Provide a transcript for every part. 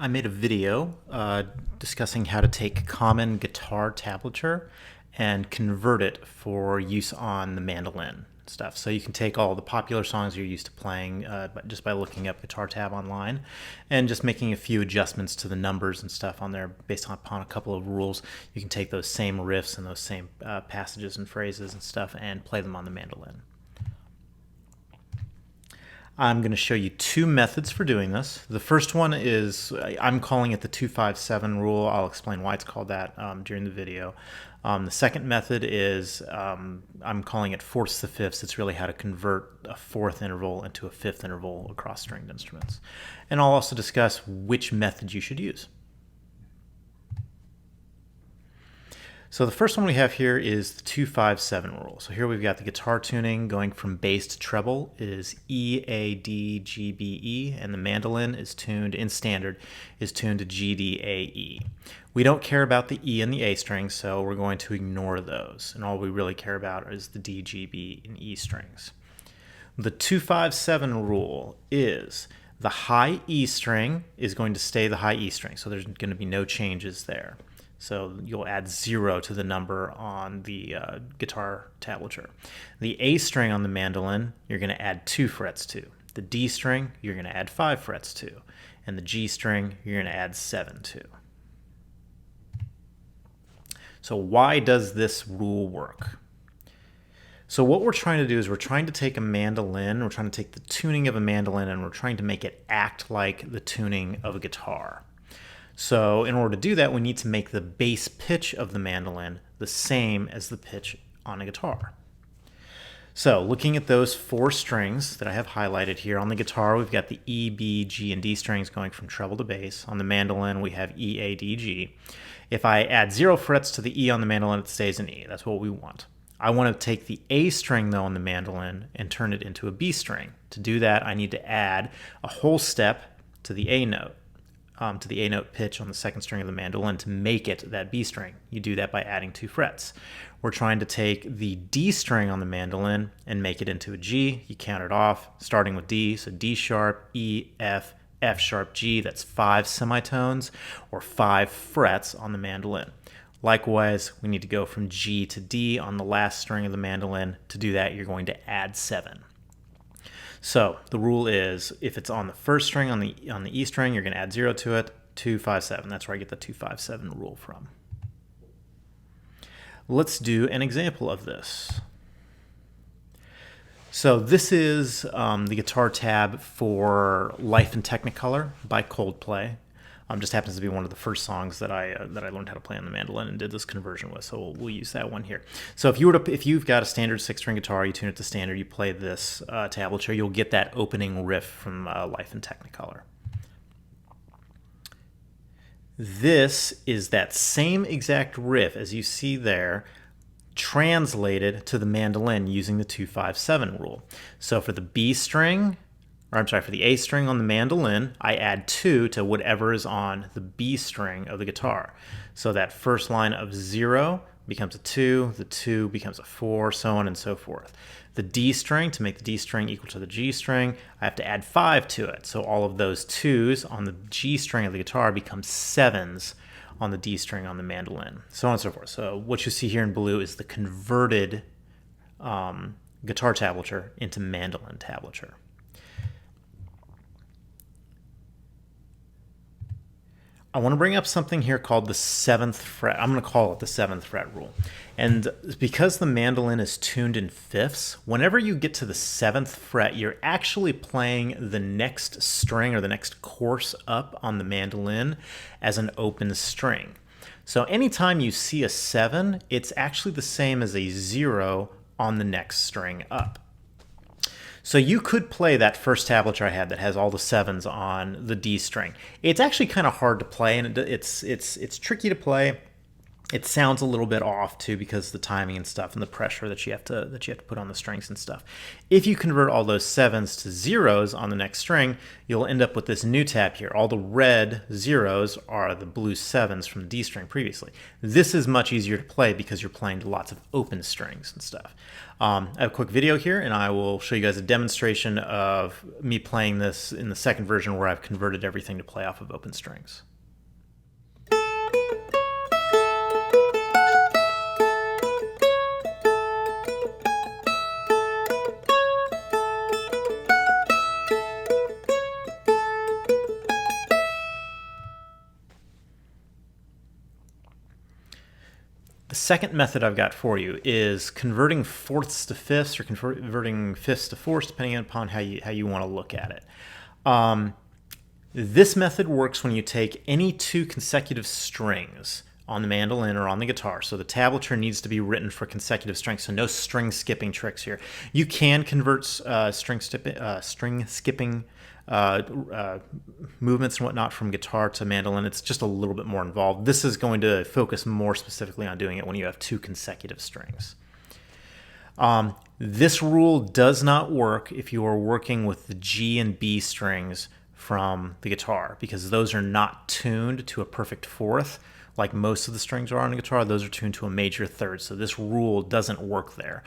I made a video discussing how to take common guitar tablature and convert it for use on the mandolin stuff. So you can take all the popular songs you're used to playing just by looking up guitar tab online and just making a few adjustments to the numbers and stuff on there based upon a couple of rules. You can take those same riffs and those same passages and phrases and stuff and play them on the mandolin. I'm going to show you two methods for doing this. The first one is, I'm calling it the 2-5-7 rule. I'll explain why it's called that during the video. The second method is, I'm calling it fourths to fifths. It's really how to convert a fourth interval into a fifth interval across stringed instruments. And I'll also discuss which method you should use. So the first one we have here is the 2-5-7 rule. So here we've got the guitar tuning going from bass to treble is E, A, D, G, B, E, and the mandolin is tuned in standard is tuned to G, D, A, E. We don't care about the E and the A strings, so we're going to ignore those. And all we really care about is the D, G, B, and E strings. The 2-5-7 rule is the high E string is going to stay the high E string, so there's going to be no changes there. So you'll add 0 to the number on the guitar tablature. The A string on the mandolin, you're going to add 2 frets to. The D string, you're going to add 5 frets to. And the G string, you're going to add 7 to. So why does this rule work? So what we're trying to do is we're trying to take a mandolin, we're trying to take the tuning of a mandolin, and we're trying to make it act like the tuning of a guitar. So in order to do that, we need to make the bass pitch of the mandolin the same as the pitch on a guitar. So looking at those 4 strings that I have highlighted here, on the guitar we've got the E, B, G, and D strings going from treble to bass. On the mandolin we have E, A, D, G. If I add 0 frets to the E on the mandolin, it stays an E. That's what we want. I want to take the A string though on the mandolin and turn it into a B string. To do that, I need to add a whole step to the A note. To the A note pitch on the second string of the mandolin to make it that B string. You do that by adding 2 frets. We're trying to take the D string on the mandolin and make it into a G. You count it off, starting with D, so D sharp, E, F, F sharp, G. That's 5 semitones or 5 frets on the mandolin. Likewise, we need to go from G to D on the last string of the mandolin. To do that, you're going to add 7. So the rule is, if it's on the first string on the E string, you're going to add 0 to it. 2-5-7. That's where I get the 2-5-7 rule from. Let's do an example of this. So this is the guitar tab for Life in Technicolor by Coldplay. Just happens to be one of the first songs that I learned how to play on the mandolin and did this conversion with. So we'll use that one here. So if you've got a standard 6-string guitar, you tune it to standard, you play this tablature, you'll get that opening riff from Life in Technicolor. This is that same exact riff as you see there, translated to the mandolin using the 2-5-7 rule. So for the B string, for the A string on the mandolin, I add 2 to whatever is on the B string of the guitar. So that first line of 0 becomes a 2, the 2 becomes a 4, so on and so forth. The D string, to make the D string equal to the G string, I have to add 5 to it. So all of those 2s on the G string of the guitar become 7s on the D string on the mandolin, so on and so forth. So what you see here in blue is the converted guitar tablature into mandolin tablature. I want to bring up something here called the 7th fret. I'm going to call it the 7th fret rule. And because the mandolin is tuned in fifths, whenever you get to the 7th fret, you're actually playing the next string or the next course up on the mandolin as an open string. So anytime you see a 7, it's actually the same as a 0 on the next string up. So you could play that first tablature I had that has all the 7s on the D string. It's actually kind of hard to play, and it's tricky to play It sounds a little bit off too because the timing and stuff and the pressure that you have to put on the strings and stuff. If you convert all those sevens to zeros on the next string, you'll end up with this new tab here. All the red zeros are the blue sevens from the D string previously. This is much easier to play because you're playing to lots of open strings and stuff. I have a quick video here, and I will show you guys a demonstration of me playing this in the second version where I've converted everything to play off of open strings. The second method I've got for you is converting fourths to fifths or converting fifths to fourths, depending upon how you want to look at it. This method works when you take any two consecutive strings on the mandolin or on the guitar. So the tablature needs to be written for consecutive strings, so no string skipping tricks here. You can convert string skipping movements and whatnot from guitar to mandolin. It's just a little bit more involved. This is going to focus more specifically on doing it when you have two consecutive strings. This rule does not work if you are working with the G and B strings from the guitar, because those are not tuned to a perfect fourth like most of the strings are on the guitar. Those are tuned to a major third, so this rule doesn't work there.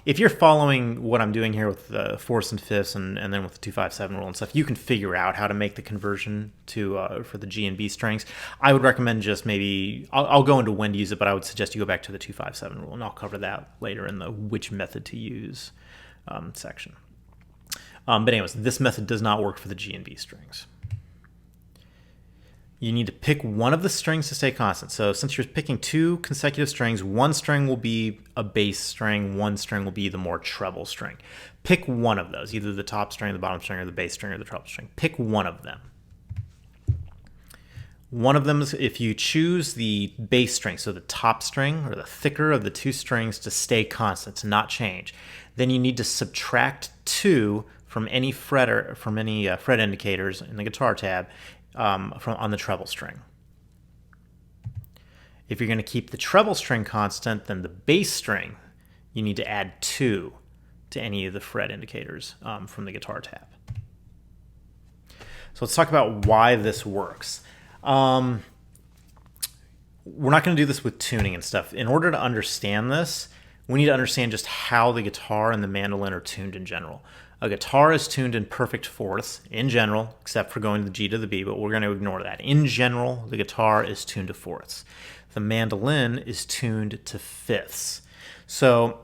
If you're following what I'm doing here with the fourths and fifths and then with the 2-5-7 rule and stuff, you can figure out how to make the conversion to for the G and B strings. I would recommend just maybe, I'll go into when to use it, but I would suggest you go back to the 2-5-7 rule, and I'll cover that later in the which method to use section. But anyways, this method does not work for the G and B strings. You need to pick one of the strings to stay constant. So since you're picking two consecutive strings, one string will be a bass string, one string will be the more treble string. Pick one of those, either the top string, the bottom string, or the bass string, or the treble string. Pick one of them. One of them is if you choose the bass string, so the top string or the thicker of the two strings to stay constant, to not change, then you need to subtract 2 from any fret indicators in the guitar tab on the treble string. If you're going to keep the treble string constant, then the bass string, you need to add 2 to any of the fret indicators from the guitar tab. So let's talk about why this works. We're not going to do this with tuning and stuff. In order to understand this, we need to understand just how the guitar and the mandolin are tuned in general. A guitar is tuned in perfect fourths in general, except for going to the G to the B, but we're going to ignore that. In general, the guitar is tuned to fourths. The mandolin is tuned to fifths. So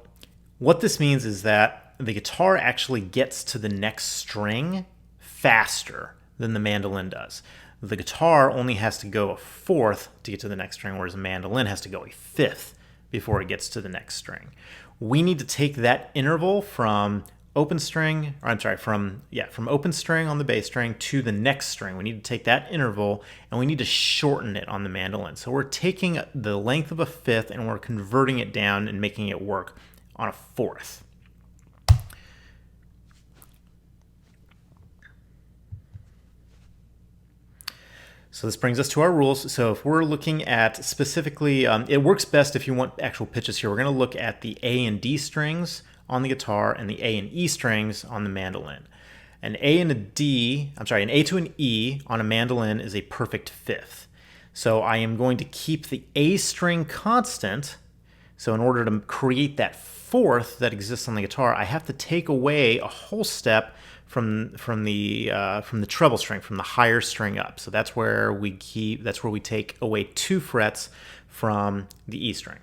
what this means is that the guitar actually gets to the next string faster than the mandolin does. The guitar only has to go a fourth to get to the next string, whereas a mandolin has to go a fifth before it gets to the next string. We need to take that interval from open string, or I'm sorry, from open string on the bass string to the next string. We need to take that interval and we need to shorten it on the mandolin. So we're taking the length of a fifth and we're converting it down and making it work on a fourth. So this brings us to our rules. So if we're looking at specifically, it works best if you want actual pitches here. We're going to look at the A and D strings on the guitar and the A and E strings on the mandolin. An A and an A to an E on a mandolin is a perfect fifth. So I am going to keep the A string constant. So in order to create that fourth that exists on the guitar, I have to take away a whole step from the treble string, from the higher string up. So that's where we take away 2 frets from the E string.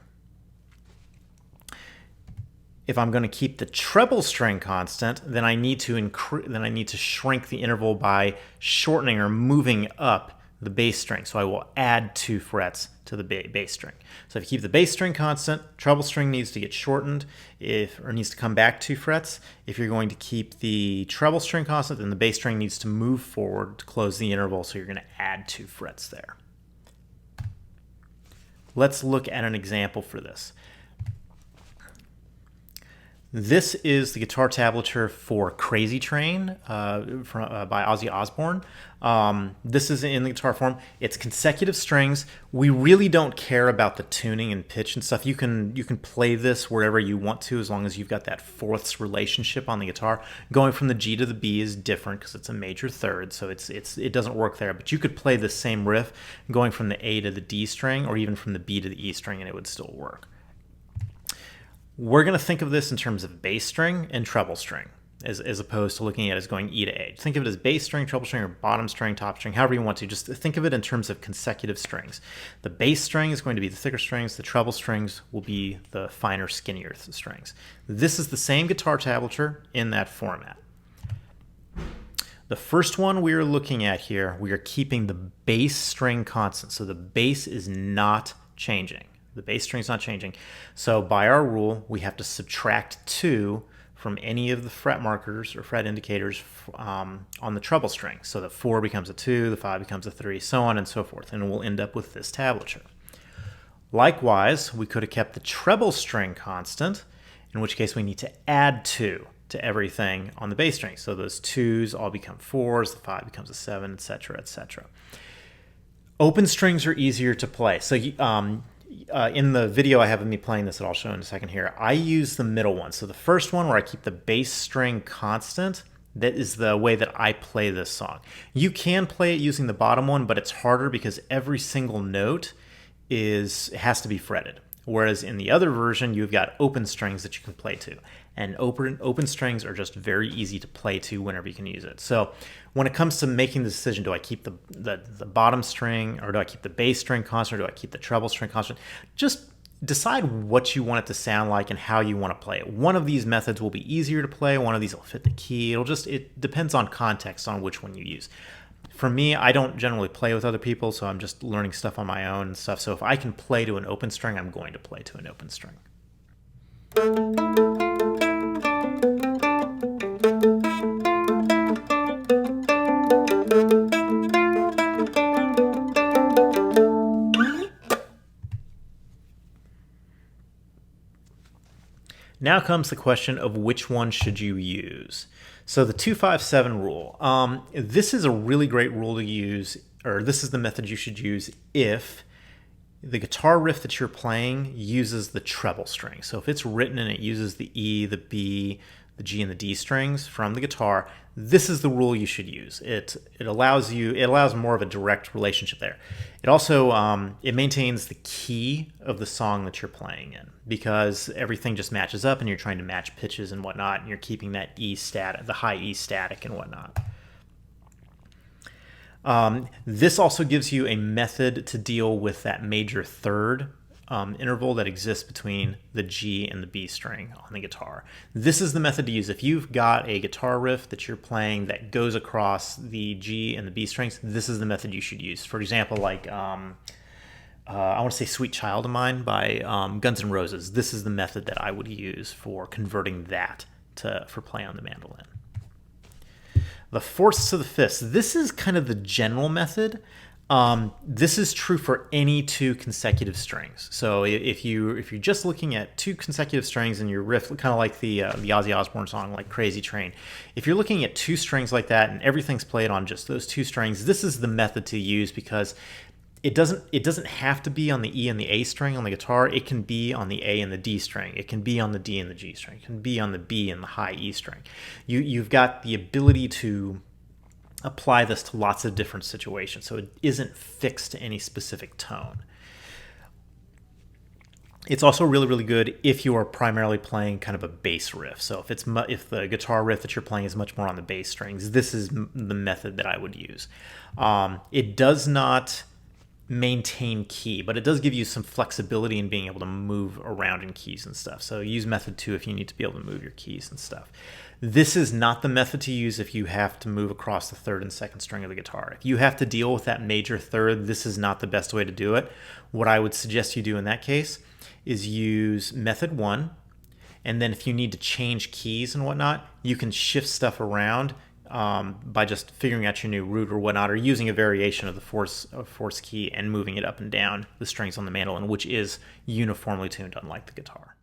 If I'm going to keep the treble string constant, then I need to shrink the interval by shortening or moving up the bass string. So I will add 2 frets to the bass string. So if you keep the bass string constant, treble string needs to get shortened or needs to come back 2 frets. If you're going to keep the treble string constant, then the bass string needs to move forward to close the interval. So you're going to add 2 frets there. Let's look at an example for this. This is the guitar tablature for Crazy Train by Ozzy Osbourne. This is in the guitar form. It's consecutive strings. We really don't care about the tuning and pitch and stuff. You can play this wherever you want to, as long as you've got that fourths relationship on the guitar. Going from the G to the B is different because it's a major third, so it doesn't work there. But you could play the same riff going from the A to the D string, or even from the B to the E string, and it would still work. We're going to think of this in terms of bass string and treble string, as opposed to looking at it as going E to A. Think of it as bass string, treble string, or bottom string, top string, however you want to. Just think of it in terms of consecutive strings. The bass string is going to be the thicker strings. The treble strings will be the finer, skinnier strings. This is the same guitar tablature in that format. The first one we are looking at here, we are keeping the bass string constant. So the bass is not changing. The bass string is not changing. So by our rule, we have to subtract 2 from any of the fret markers or fret indicators on the treble string. So the 4 becomes a 2, the 5 becomes a 3, so on and so forth. And we'll end up with this tablature. Likewise, we could have kept the treble string constant, in which case we need to add 2 to everything on the bass string. So those 2s all become 4s, the 5 becomes a 7, etc., etc. Open strings are easier to play. So in the video I have of me playing this that I'll show in a second here, I use the middle one. So the first one where I keep the bass string constant, that is the way that I play this song. You can play it using the bottom one, but it's harder because every single note has to be fretted. Whereas in the other version, you've got open strings that you can play to. And open strings are just very easy to play to whenever you can use it. So when it comes to making the decision, do I keep the bottom string, or do I keep the bass string constant, or do I keep the treble string constant? Just decide what you want it to sound like and how you want to play it. One of these methods will be easier to play. One of these will fit the key. It depends on context on which one you use. For me, I don't generally play with other people, so I'm just learning stuff on my own and stuff. So if I can play to an open string, I'm going to play to an open string. Now comes the question of which one should you use. So the 2-5-7 rule. This is a really great rule to use, or this is the method you should use if the guitar riff that you're playing uses the treble string. So if it's written and it uses the E, the B, the G, and the D strings from the guitar, this is the rule you should use. It allows more of a direct relationship there. It also it maintains the key of the song that you're playing in, because everything just matches up and you're trying to match pitches and whatnot, and you're keeping that E static, the high E static and whatnot. This also gives you a method to deal with that major third interval that exists between the G and the B string on the guitar. This is the method to use. If you've got a guitar riff that you're playing that goes across the G and the B strings, this is the method you should use. For example, like I want to say Sweet Child of Mine by Guns N' Roses. This is the method that I would use for converting that for play on the mandolin. The fourths to the fifths. This is kind of the general method. This is true for any 2 consecutive strings. So if you're just looking at 2 consecutive strings in your riff, kind of like the Ozzy Osbourne song, like Crazy Train, if you're looking at 2 strings like that and everything's played on just those 2 strings, this is the method to use, because it doesn't have to be on the E and the A string on the guitar. It can be on the A and the D string. It can be on the D and the G string. It can be on the B and the high E string. You've got the ability to apply this to lots of different situations, so it isn't fixed to any specific tone. It's also really, really good if you are primarily playing kind of a bass riff. So if the guitar riff that you're playing is much more on the bass strings, this is the method that I would use. It does not maintain key, but it does give you some flexibility in being able to move around in keys and stuff. So use method 2 if you need to be able to move your keys and stuff. This is not the method to use if you have to move across the 3rd and 2nd string of the guitar. If you have to deal with that major third, this is not the best way to do it. What I would suggest you do in that case is use method 1, and then if you need to change keys and whatnot, you can shift stuff around by just figuring out your new root or whatnot, or using a variation of the fourth key and moving it up and down the strings on the mandolin, which is uniformly tuned, unlike the guitar.